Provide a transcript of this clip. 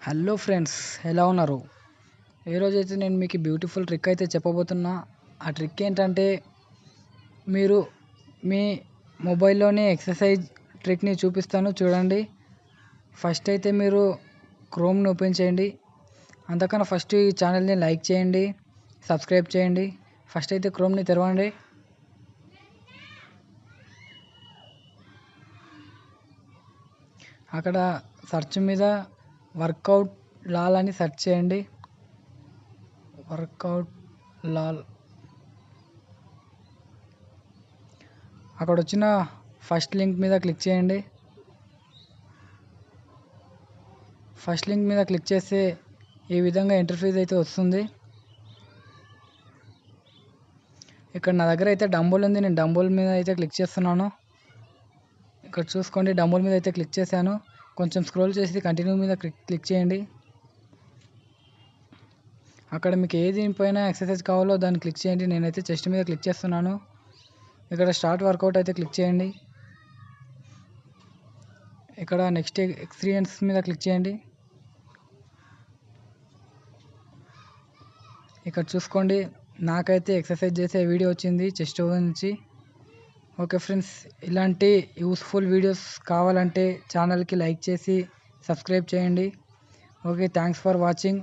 Hello friends, ఎలా ఉన్నారు? ఈరోజైతే నేను మీకు బ్యూటిఫుల్ ట్రిక్ అయితే చెప్పబోతున్నా. ఆ ట్రిక్ ఏంటంటే, మీరు మీ మొబైల్లోనే ఎక్సర్సైజ్ ట్రిక్ని చూపిస్తాను చూడండి. ఫస్ట్ అయితే మీరు క్రోమ్ని ఓపెన్ చేయండి. అంతకన్నా ఫస్ట్ ఈ ఛానల్ని లైక్ చేయండి, సబ్స్క్రైబ్ చేయండి. ఫస్ట్ అయితే క్రోమ్ని తెరవండి. అక్కడ సెర్చ్ మీద వర్కౌట్ లాల్ అని సెర్చ్ చేయండి. వర్కౌట్ లాల్ అక్కడ వచ్చిన ఫస్ట్ లింక్ మీద క్లిక్ చేయండి. ఫస్ట్ లింక్ మీద క్లిక్ చేస్తే ఈ విధంగా ఇంటర్ఫేస్ అయితే వస్తుంది. ఇక్కడ నా దగ్గర అయితే డంబుల్ ఉంది. నేను డంబుల్ మీద అయితే క్లిక్ చేస్తున్నాను. ఇక్కడ చూసుకోండి, డంబుల్ మీద అయితే క్లిక్ చేశాను. కొంచెం స్క్రోల్ చేసి కంటిన్యూ మీద క్లిక్ చేయండి. అక్కడ మీకు ఏది పైన ఎక్సర్సైజ్ కావాలో దాన్ని క్లిక్ చేయండి. నేనైతే చెస్ట్ మీద క్లిక్ చేస్తున్నాను. ఇక్కడ స్టార్ట్ వర్కౌట్ అయితే క్లిక్ చేయండి. ఇక్కడ నెక్స్ట్ ఎక్స్పీరియన్స్ మీద క్లిక్ చేయండి. ఇక్కడ చూసుకోండి, నాకైతే ఎక్సర్సైజ్ చేసే వీడియో వచ్చింది చెస్ట్ నుంచి. ఓకే ఫ్రెండ్స్, ఇలాంటి యూస్ఫుల్ వీడియోస్ కావాలంటే ఛానల్కి లైక్ చేసి సబ్స్క్రైబ్ చేయండి. Okay, thanks for watching.